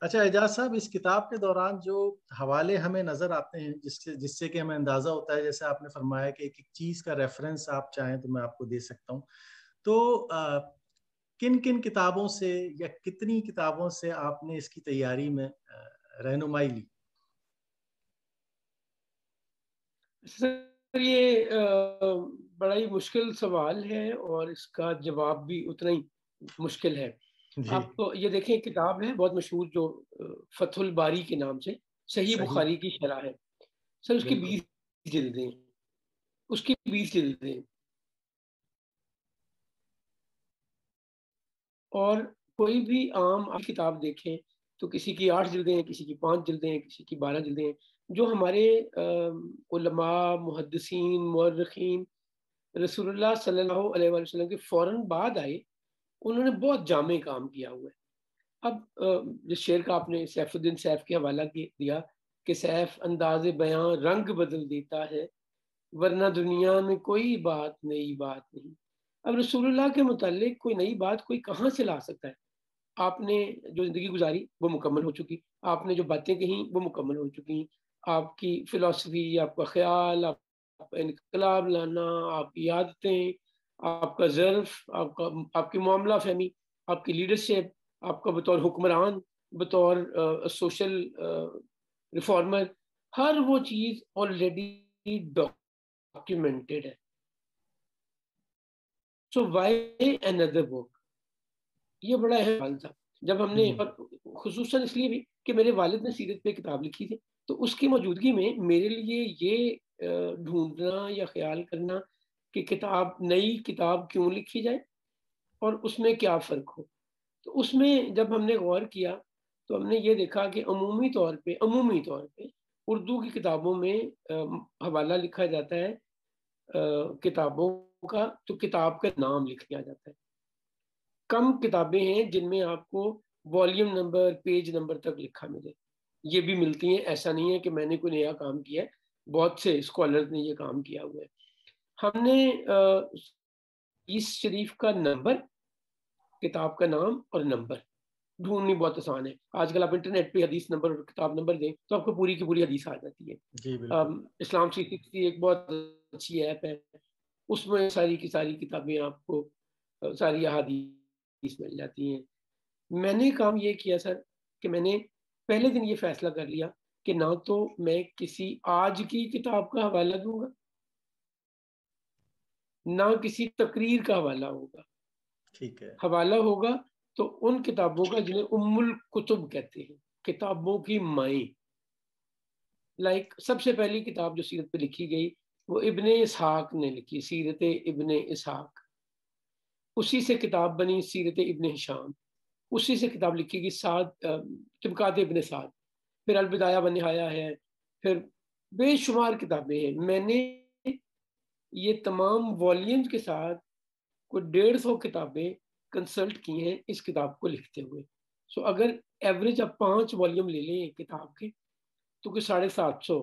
اچھا اعجاز صاحب، اس کتاب کے دوران جو حوالے ہمیں نظر آتے ہیں جس سے کہ ہمیں اندازہ ہوتا ہے، جیسے آپ نے فرمایا کہ ایک ایک چیز کا ریفرنس آپ چاہیں تو میں آپ کو دے سکتا ہوں، تو کن کن کتابوں سے یا کتنی کتابوں سے آپ نے اس کی تیاری میں رہنمائی لی؟ سر یہ بڑا ہی مشکل سوال ہے اور اس کا جواب بھی اتنا ہی مشکل ہے. جی آپ یہ دیکھیں، کتاب ہے بہت مشہور جو فتح الباری کے نام سے، صحیح صحیح، بخاری کی شرح ہے. سر اس کی بالکل 20 جلدیں، اس کی 20 جلدیں، اور کوئی بھی عام کتاب دیکھیں تو کسی کی 8 جلدیں ہیں، کسی کی 5 جلدیں ہیں، کسی کی 12 جلدیں ہیں. جو ہمارے علماء، محدثین، مورخین رسول اللہ صلی اللہ علیہ وآلہ وسلم کے فوراً بعد آئے، انہوں نے بہت جامع کام کیا ہوا ہے. اب جس شعر کا آپ نے سیف الدین سیف کے حوالہ دیا کہ سیف انداز بیاں رنگ بدل دیتا ہے، ورنہ دنیا میں کوئی بات نئی بات نہیں. اب رسول اللہ کے متعلق کوئی نئی بات کوئی کہاں سے لا سکتا ہے؟ آپ نے جو زندگی گزاری وہ مکمل ہو چکی، آپ نے جو باتیں کہیں وہ مکمل ہو چکی. آپ کی فلسفی، آپ کا خیال، آپ کا انقلاب لانا، آپ کی عادتیں، آپ کا ظرف، آپ کی معاملہ فہمی، آپ کی لیڈرشپ، آپ کا بطور حکمران، بطور سوشل ریفارمر، ہر وہ چیز آلریڈی ڈاکیومنٹڈ ہے. So why another book؟ یہ بڑا اہم سوال تھا جب ہم نے، اور خصوصاً اس لیے بھی کہ میرے والد نے سیرت پہ کتاب لکھی تھی، تو اس کی موجودگی میں میرے لیے یہ ڈھونڈنا یا خیال کرنا کہ نئی کتاب کیوں لکھی جائے اور اس میں کیا فرق ہو. تو اس میں جب ہم نے غور کیا تو ہم نے یہ دیکھا کہ عمومی طور پہ اردو کی کتابوں میں حوالہ لکھا جاتا ہے کتابوں کا تو کتاب کا نام لکھ دیا جاتا ہے. کم کتابیں ہیں جن میں آپ کو والیوم نمبر، پیج نمبر تک لکھا ملے. یہ بھی ملتی ہیں، ایسا نہیں ہے کہ میں نے کوئی نیا کام کیا ہے، بہت سے اسکالرز نے یہ کام کیا ہوا ہے. ہم نے اس شریف کا نمبر، کتاب کا نام اور نمبر ڈھونڈنی بہت آسان ہے. آج کل آپ انٹرنیٹ پہ حدیث نمبر اور کتاب نمبر دیں تو آپ کو پوری کی پوری حدیث آ جاتی ہے. جی بالکل. اسلام 360 ایک بہت اچھی ایپ ہے، اس میں ساری کی ساری کتابیں آپ کو، ساری احادیث مل جاتی ہیں. میں نے کام یہ کیا سر کہ میں نے پہلے دن یہ فیصلہ کر لیا کہ نہ تو میں کسی آج کی کتاب کا حوالہ دوں گا، نہ کسی تقریر کا حوالہ ہوگا. ٹھیک ہے. حوالہ ہوگا تو ان کتابوں کا جنہیں ام الکتب کہتے ہیں، کتابوں کی مائیں. سب سے پہلی کتاب جو سیرت پہ لکھی گئی وہ ابن اسحاق نے لکھی، سیرت ابن اسحاق. اسی سے کتاب بنی سیرت ابن ہشام، اسی سے کتاب لکھی گئی طبقات ابن سعد، پھر البدایہ والنہایہ ہے، پھر بے شمار کتابیں ہیں. میں نے یہ تمام والیومز کے ساتھ کوئی 150 کتابیں کنسلٹ کی ہیں اس کتاب کو لکھتے ہوئے. سو اگر ایوریج آپ 5 والیوم لے لیں ایک کتاب کے تو کوئی 750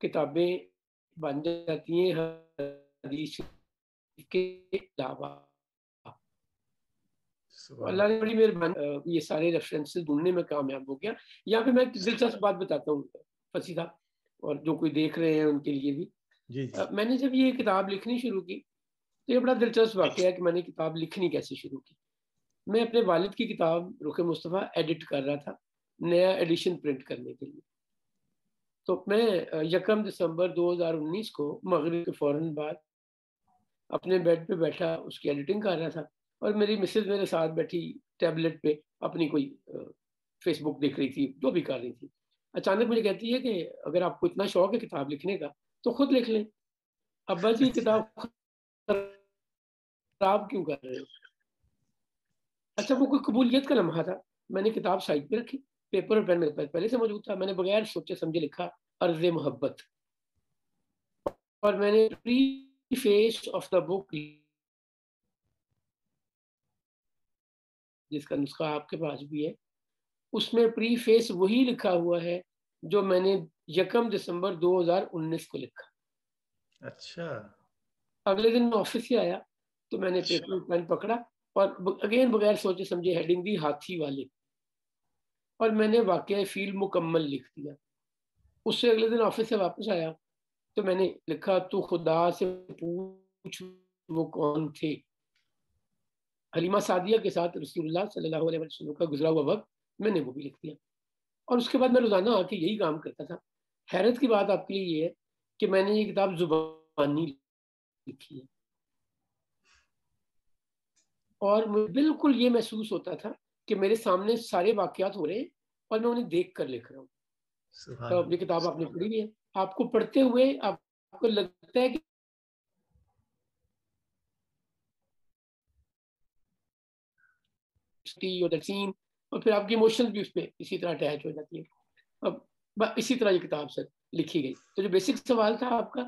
کتابیں بن جاتی ہیں حدیث کے علاوہ. اللہ نے بڑی مہربانی، یہ سارے ریفرنسز ڈھونڈنے میں کامیاب ہو گیا. یہاں پہ میں ایک دلچسپ بات بتاتا ہوں فصیح صاحب، اور جو کوئی دیکھ رہے ہیں ان کے لیے بھی. جی میں نے جب یہ کتاب لکھنی شروع کی تو یہ بڑا دلچسپ واقعہ ہے کہ میں نے کتاب لکھنی کیسے شروع کی. میں اپنے والد کی کتاب رخ مصطفیٰ ایڈٹ کر رہا تھا، نیا ایڈیشن پرنٹ کرنے کے لیے. تو میں 1 دسمبر 2019 کو مغرب کے فوراً بعد اپنے بیڈ پہ بیٹھا اس کی ایڈیٹنگ کر رہا تھا، اور میری مسز میرے ساتھ بیٹھی ٹیبلٹ پہ اپنی کوئی فیس بک دیکھ رہی تھی، جو بھی کر رہی تھی. اچانک مجھے کہتی ہے کہ اگر آپ کو اتنا شوق ہے کتاب لکھنے کا تو خود لکھ لیں. ابا جی کتاب خراب کیوں کر رہے ہو؟ اچھا وہ کوئی قبولیت کا لمحہ تھا. میں نے کتاب سائڈ پہ رکھی، پیپر اور پین میرے پاس پہلے سے موجود تھا. میں نے بغیر سوچے سمجھے لکھا عرض محبت، اور میں نے پری فیس آف دا بک جس کا نسخہ آپ کے پاس بھی ہے، اس میں پری فیس وہی لکھا ہوا ہے جو میں نے 1 دسمبر 2019 کو لکھا. اچھا. اگلے دن میں آفس سے آیا تو میں نے پیپر پین پکڑا اور اگین بغیر سوچے سمجھے ہیڈنگ دی ہاتھی والے، اور میں نے واقعہ فیل مکمل لکھ دیا. اس سے اگلے دن آفس سے واپس آیا تو میں نے لکھا تو خدا سے پوچھ وہ کون تھے. حلیمہ سعدیہ کے ساتھ رسول اللہ صلی اللہ علیہ وسلم کا گزرا ہوا وقت میں نے وہ بھی لکھ دیا. اور اس کے بعد میں روزانہ آ کے یہی کام کرتا تھا. حیرت کی بات آپ کے لیے یہ ہے کہ میں نے یہ کتاب زبانی لکھی ہے اور مجھے بالکل یہ محسوس ہوتا تھا کہ میرے سامنے سارے واقعات ہو رہے ہیں اور میں انہیں دیکھ کر لکھ رہا ہوں. تو یہ کتاب آپ نے پڑھی بھی ہے. آپ کو پڑھتے ہوئے آپ کو لگتا ہے کہ اور پھر آپ کی ایموشنز بھی اس پہ اسی طرح اٹیچ ہو جاتی ہیں. اب اسی طرح یہ کتاب سر لکھی گئی. تو جو بیسک سوال تھا آپ کا,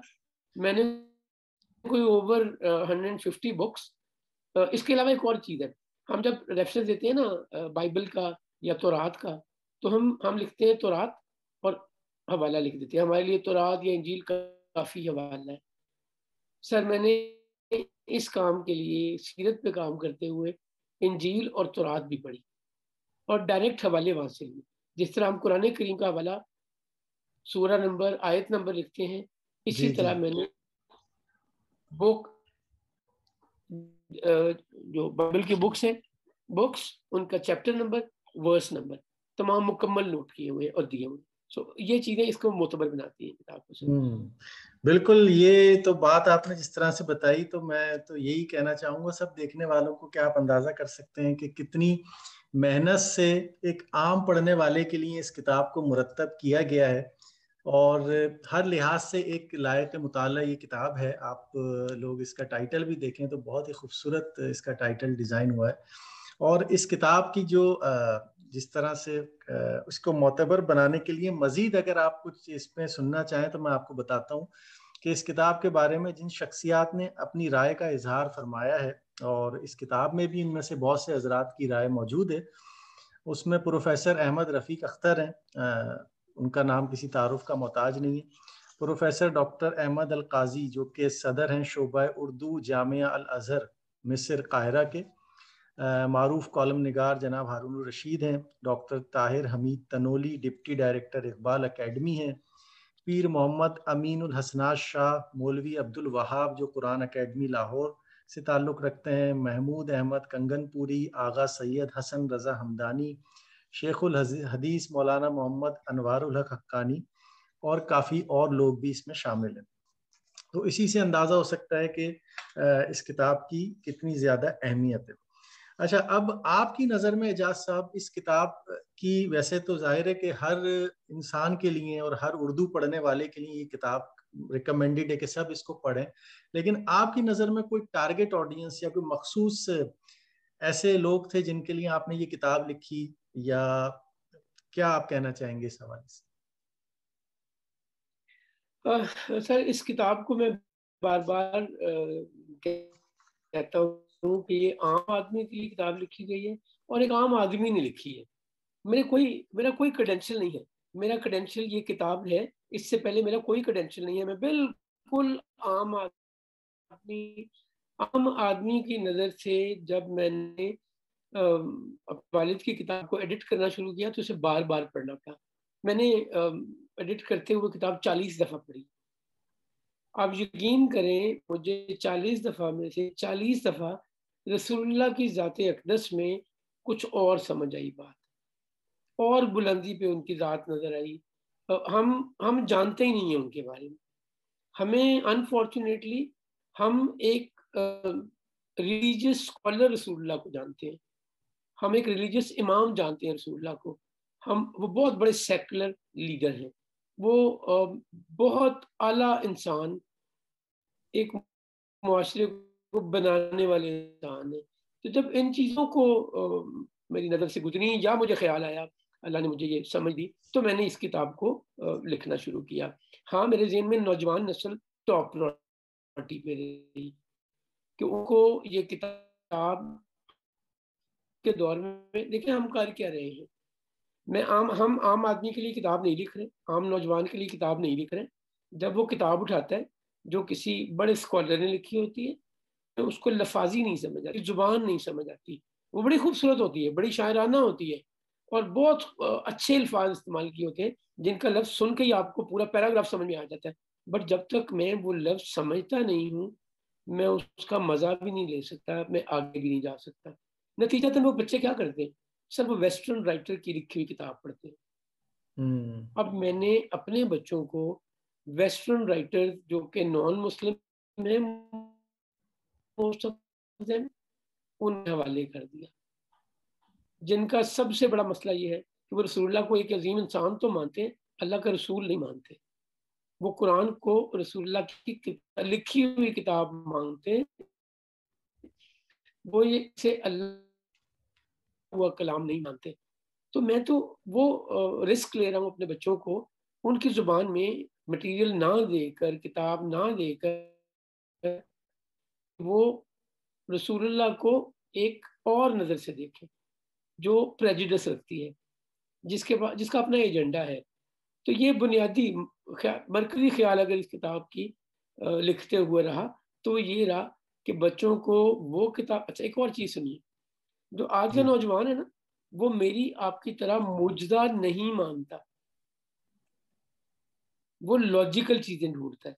میں نے کوئی اوور 150 بکس. اس کے علاوہ ایک اور چیز ہے, ہم جب ریفرنس دیتے ہیں نا بائبل کا یا تورات کا, تو ہم لکھتے ہیں تورات اور حوالہ لکھ دیتے ہیں. ہمارے لیے تورات یا انجیل کافی حوالہ ہے. سر میں نے اس کام کے لیے سیرت پہ کام کرتے ہوئے انجیل اور تورات بھی پڑھی اور ڈائریکٹ حوالے وہاں سے لیے. جس طرح ہم قرآن کریم کا حوالہ سورہ نمبر آیت نمبر لکھتے ہیں, اسی طرح میں نے بک جو بائبل کی بکس ہیں, بکس ان کا چیپٹر نمبر ورس نمبر تمام مکمل نوٹ کیے ہوئے اور دیے ہوئے. یہ چیزیں اس کو معتبر بناتی ہیں کتاب کو. بالکل, یہ تو بات آپ نے جس طرح سے بتائی تو میں تو یہی کہنا چاہوں گا سب دیکھنے والوں کو کہ آپ اندازہ کر سکتے ہیں کہ کتنی محنت سے ایک عام پڑھنے والے کے لیے اس کتاب کو مرتب کیا گیا ہے اور ہر لحاظ سے ایک لائق مطالعہ یہ کتاب ہے. آپ لوگ اس کا ٹائٹل بھی دیکھیں تو بہت ہی خوبصورت اس کا ٹائٹل ڈیزائن ہوا ہے. اور اس کتاب کی جو جس طرح سے اس کو معتبر بنانے کے لیے مزید اگر آپ کچھ اس میں سننا چاہیں تو میں آپ کو بتاتا ہوں کہ اس کتاب کے بارے میں جن شخصیات نے اپنی رائے کا اظہار فرمایا ہے, اور اس کتاب میں بھی ان میں سے بہت سے حضرات کی رائے موجود ہے. اس میں پروفیسر احمد رفیق اختر ہیں, ان کا نام کسی تعارف کا محتاج نہیں ہے. پروفیسر ڈاکٹر احمد القاضی جو کہ صدر ہیں شعبہ اردو جامعہ الازہر مصر قاہرہ کے. معروف کالم نگار جناب ہارون الرشید ہیں. ڈاکٹر طاہر حمید Tanoli deputy director Iqbal academy ہیں. پیر محمد امین الحسنات شاہ مولوی عبد الوہاب جو قرآن اکیڈمی لاہور سے تعلق رکھتے ہیں. محمود احمد کنگن پوری, آغا سید حسن رضا ہمدانی, شیخ الحدیث مولانا محمد انوار الحق حقانی اور کافی اور لوگ بھی اس میں شامل ہیں. تو اسی سے اندازہ ہو سکتا ہے کہ اس کتاب کی کتنی زیادہ اہمیت ہے. اچھا, اب آپ کی نظر میں اعجاز صاحب اس کتاب کی, ویسے تو ظاہر ہے کہ ہر انسان کے لیے اور ہر اردو پڑھنے والے کے لیے یہ کتاب ریکمینڈیڈ ہے کہ سب اس کو پڑھیں, لیکن آپ کی نظر میں کوئی ٹارگٹ آڈینس یا کوئی مخصوص ایسے لوگ تھے جن کے لیے آپ نے یہ کتاب لکھی, یا کیا آپ کہنا چاہیں گے اس حوالے سے؟ سر اس کتاب کو میں بار بار کہتا ہوں کہ یہ عام آدمی کے لیے کتاب لکھی گئی ہے اور ایک عام آدمی نے لکھی ہے. میرا کوئی کریڈینشل نہیں ہے. میرا کریڈینشل یہ کتاب ہے, اس سے پہلے میرا کوئی کریڈینشل نہیں ہے. میں بالکل عام آدمی کی نظر سے جب میں نے والد کی کتاب کو ایڈٹ کرنا شروع کیا تو اسے بار بار پڑھنا پڑا. میں نے ایڈٹ کرتے ہوئے کتاب 40 دفعہ پڑھی. آپ یقین کریں مجھے 40 دفعہ میں سے 40 دفعہ رسول اللہ کی ذات اقدس میں کچھ اور سمجھ آئی بات, اور بلندی پہ ان کی ذات نظر آئی. ہم جانتے ہی نہیں ہیں ان کے بارے میں. ہمیں انفارچونیٹلی ہم ایک ریلیجیس اسکالر رسول اللہ کو جانتے ہیں, ہم ایک ریلیجیس امام جانتے ہیں رسول اللہ کو. وہ بہت بڑے سیکولر لیڈر ہیں, وہ بہت اعلیٰ انسان, ایک معاشرے کو بنانے والے انسان ہیں. تو جب ان چیزوں کو میری نظر سے گزری یا مجھے خیال آیا, اللہ نے مجھے یہ سمجھ دی, تو میں نے اس کتاب کو لکھنا شروع کیا. ہاں, میرے ذہن میں نوجوان نسل ٹاپ پرائورٹی پہ رہی کہ ان کو یہ کتاب کے دور میں دیکھیں ہم کر کیا رہے ہیں. ہم عام آدمی کے لیے کتاب نہیں لکھ رہے, عام نوجوان کے لیے کتاب نہیں لکھ رہے. جب وہ کتاب اٹھاتا ہے جو کسی بڑے اسکالر نے لکھی ہوتی ہے, اس کو لفاظی نہیں سمجھ آتی, زبان نہیں سمجھ آتی, وہ بڑی خوبصورت ہوتی ہے, بڑی شاعرانہ ہوتی ہے, اور بہت اچھے الفاظ استعمال کیے ہوتے ہیں جن کا لفظ سن کے ہی آپ کو پورا پیراگراف سمجھ میں آ جاتا ہے، بٹ جب تک میں وہ لفظ سمجھتا نہیں ہوں میں اس کا مزہ بھی نہیں لے سکتا، میں آگے بھی نہیں جا سکتا۔ نتیجہ تو وہ بچے کیا کرتے ہیں، سب ویسٹرن رائٹر کی لکھی ہوئی کتاب پڑھتے ہیں۔ اب میں نے اپنے بچوں کو ویسٹرن رائٹر جو کہ نان مسلم ہیں ان کے حوالے کر دیا، جن کا سب سے بڑا مسئلہ یہ ہے کہ وہ رسول اللہ کو ایک عظیم انسان تو مانتے ہیں، اللہ کا رسول نہیں مانتے۔ وہ قرآن کو رسول اللہ کی لکھی ہوئی کتاب مانگتے ہیں، وہ یہ سے اللہ ہوا کلام نہیں مانتے۔ تو میں تو وہ رسک لے رہا ہوں اپنے بچوں کو ان کی زبان میں مٹیریل نہ دے کر، کتاب نہ دے کر، وہ رسول اللہ کو ایک اور نظر سے دیکھیں جو پریجوڈس رکھتی ہے، جس کا اپنا ایجنڈا ہے۔ تو یہ بنیادی مرکزی خیال اگر اس کتاب کی لکھتے ہوئے رہا تو یہ رہا کہ بچوں کو وہ کتاب، اچھا ایک اور چیز سنیے، جو آج کا نوجوان ہے نا وہ میری آپ کی طرح معجزہ نہیں مانتا، وہ لاجیکل چیزیں ڈھونڈتا ہے،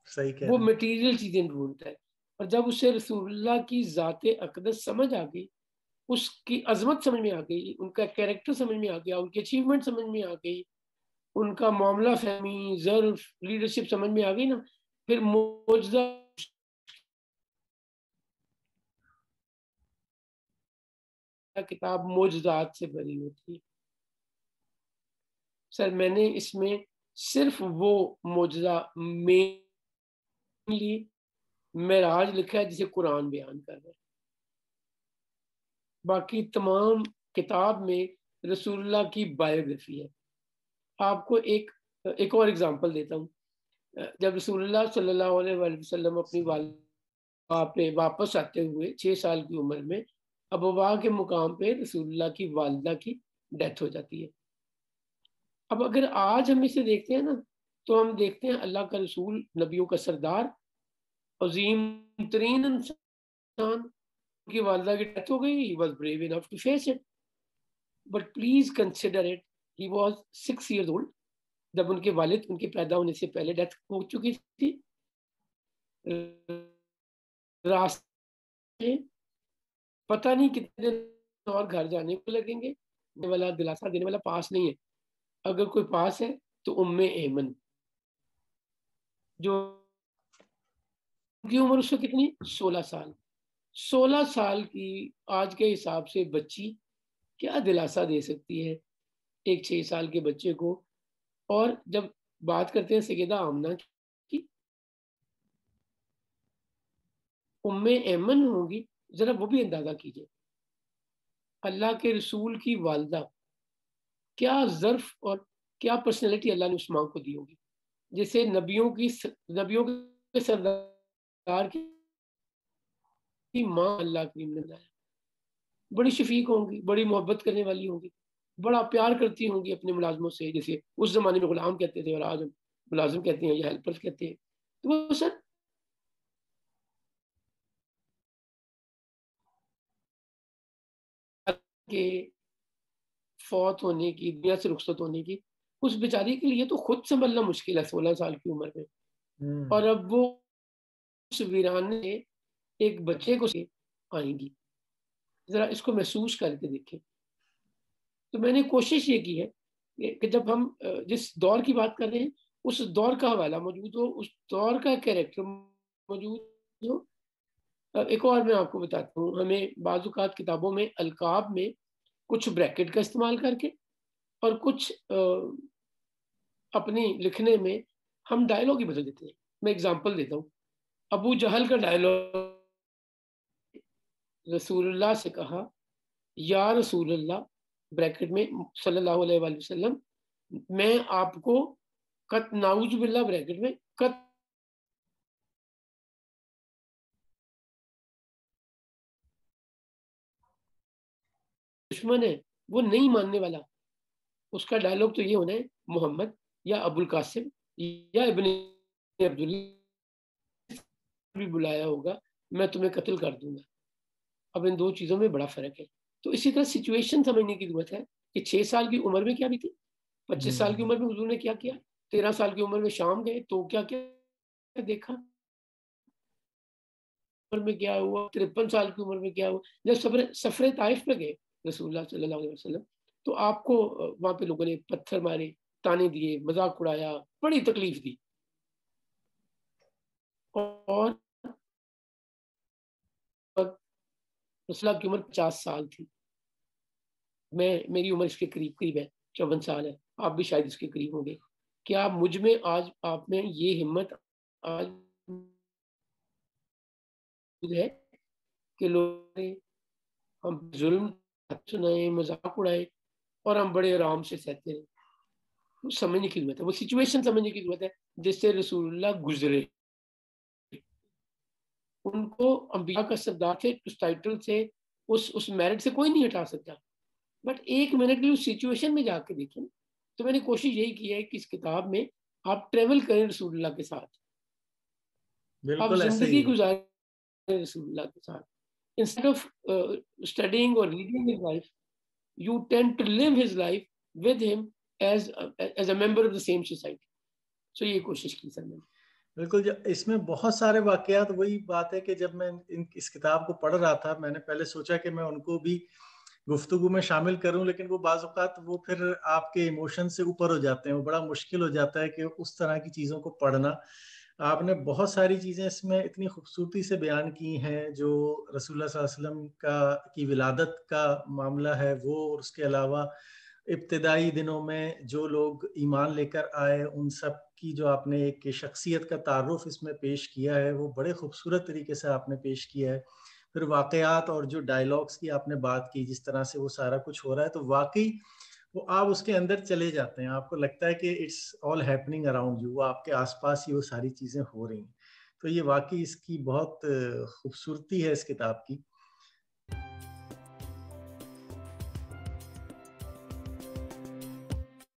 صحیح کہہ وہ رہے ہیں۔ مٹیریل چیزیں ڈھونڈتا ہے۔ اور جب اسے رسول اللہ کی ذات اقدس سمجھ آ گئی، اس کی عظمت سمجھ میں آ گئی، ان کا کیریکٹر سمجھ میں آ گیا، ان کی اچیومنٹ سمجھ میں آ گئی، ان کا معاملہ فہمی، ظرف، لیڈرشپ سمجھ میں آ گئی نا، پھر معجزہ کتاب معجزات سے بھری ہوتی ہے۔ سر میں نے اس میں صرف وہ معجزہ مینلی معراج لکھا ہے جسے قرآن بیان کر رہا ہے، باقی تمام کتاب میں رسول اللہ کی بایوگرافی ہے۔ آپ کو ایک اور اگزامپل دیتا ہوں۔ جب رسول اللہ صلی اللہ علیہ وآلہ وسلم اپنی والدہ پہ واپس آتے ہوئے 6 سال کی عمر میں ابوا کے مقام پہ رسول اللہ کی والدہ کی ڈیتھ ہو جاتی ہے۔ اب اگر آج ہم اسے دیکھتے ہیں نا تو ہم دیکھتے ہیں اللہ کا رسول، نبیوں کا سردار، عظیم ترین انسان کی والدہ کی ڈیتھ ہو گئی، he was brave enough to face it, but please consider it, he was 6 years old جب ان کے والد ان کے پیدا ہونے سے پہلے ڈیتھ ہو چکی تھی۔ راستے پتہ نہیں کتنے دن اور گھر جانے کو لگیں گے، والا دلاسا دینے والا پاس نہیں ہے، اگر کوئی پاس ہے تو ام ایمن، جو کی عمر اس سے کتنی 16 سال 16 سال کی آج کے حساب سے بچی کیا دلاسا دے سکتی ہے ایک 6 سال کے بچے کو؟ اور جب بات کرتے ہیں سیدہ آمنہ کی، ام ایمن ہوگی، ذرا وہ بھی اندازہ کیجئے اللہ کے رسول کی والدہ کیا ظرف اور کیا پرسنالٹی اللہ نے اس ماں کو دی ہوگی، جیسے نبیوں کے سردار کی ماں اللہ کریم نے بنایا۔ بڑی شفیق ہوں گی، بڑی محبت کرنے والی ہوں گی، بڑا پیار کرتی ہوں گی اپنے ملازموں سے، جیسے اس زمانے میں غلام کہتے تھے اور آج ہم ملازم کہتے ہیں یا ہیلپرز کہتے ہیں۔ تو وہ سر کے فوت ہونے کی، دنیا سے رخصت ہونے کی، اس بیچاری کے لیے تو خود سنبھلنا مشکل ہے 16 سال کی عمر میں، اور اب وہ اس ویرانے ایک بچے کو آئیں گی، ذرا اس کو محسوس کر کے دیکھیں۔ تو میں نے کوشش یہ کی ہے کہ جب ہم جس دور کی بات کر رہے ہیں اس دور کا حوالہ موجود ہو، اس دور کا کیریکٹر موجود ہو۔ ایک اور میں آپ کو بتاتا ہوں، ہمیں بعض اوقات کتابوں میں القاب میں کچھ بریکٹ کا استعمال کر کے اور کچھ اپنی لکھنے میں ہم ڈائلاگ ہی بدل دیتے ہیں۔ میں اگزامپل دیتا ہوں، ابو جہل کا ڈائلاگ، رسول اللہ سے کہا یا رسول اللہ بریکٹ میں صلی اللہ علیہ وآلہ وسلم، میں آپ کو نعوذ باللہ بریکٹ میں دشمن ہے، وہ نہیں ماننے والا، اس کا ڈائلاگ تو یہ ہونا ہے محمد یا ابو القاسم یا ابن عبداللہ بھی بلایا ہوگا میں تمہیں قتل کر دوں گا۔ اب ان دو چیزوں میں بڑا فرق ہے۔ تو اسی طرح سچویشن سمجھنے کی ضرورت ہے کہ 6 سال کی عمر میں کیا بھی تھی، 25 سال کی عمر میں حضور نے کیا کیا، 13 سال کی عمر میں شام گئے تو کیا کیا دیکھا، عمر میں کیا ہوا، 53 سال کی عمر میں کیا ہوا. جب سفر طائف پہ گئے رسول اللہ صلی اللہ علیہ وسلم تو آپ کو وہاں پہ لوگوں نے پتھر مارے، تانے دیے، مذاق اڑایا، بڑی تکلیف دی. اور رسول اللہ کی عمر 50 سال تھی، میری عمر اس کے قریب قریب ہے، 54 سال ہے، آپ بھی شاید اس کے قریب ہوں گے. کیا مجھ میں آج آپ میں یہ ہمت آج ہے کہ لوگ ہم ظلم سنائے، مذاق اڑائے اور ہم بڑے آرام سے سہتے ہیں؟ وہ سمجھنے کی ضرورت ہے، وہ سچویشن سمجھنے کی ضرورت ہے جس سے رسول اللہ گزرے. ان کو انبیاء کا سردار تھے، اس ٹائٹل سے، اس میرٹ سے کوئی نہیں ہٹا سکتا. بٹ ایک منٹ بھی اس سچویشن میں جا کے دیکھیں. تو میں نے کوشش یہی کی ہے کہ اس کتاب میں آپ ٹریول کریں رسول اللہ کے ساتھ، آپ بالکل ایسے زندگی ہی. گزاریں رسول اللہ کے ساتھ. Instead of studying or reading his life, you tend to live his life with him as a member of the same society. So یہ کوشش کی سر میں. بالکل اس میں بہت سارے واقعات. وہی بات ہے کہ جب میں اس کتاب کو پڑھ رہا تھا میں نے پہلے سوچا کہ میں ان کو بھی گفتگو میں شامل کروں، لیکن وہ بعض اوقات وہ پھر آپ کے ایموشن سے اوپر ہو جاتے ہیں، وہ بڑا مشکل ہو جاتا ہے کہ اس طرح کی چیزوں کو پڑھنا. آپ نے بہت ساری چیزیں اس میں اتنی خوبصورتی سے بیان کی ہیں، جو رسول اللہ صلی اللہ علیہ وسلم کی ولادت کا معاملہ ہے وہ، اور اس کے علاوہ ابتدائی دنوں میں جو لوگ ایمان لے کر آئے ان سب کی جو آپ نے ایک شخصیت کا تعارف اس میں پیش کیا ہے وہ بڑے خوبصورت طریقے سے آپ نے پیش کیا ہے. پھر واقعات اور جو ڈائلاگس کی آپ نے بات کی، جس طرح سے وہ سارا کچھ ہو رہا ہے، تو واقعی وہ آپ اس کے اندر چلے جاتے ہیں، آپ کو لگتا ہے کہ it's all happening around you, وہ آپ کے آس پاس ہی وہ ساری چیزیں ہو رہی ہیں. تو یہ واقعی اس کی بہت خوبصورتی ہے اس کتاب کی.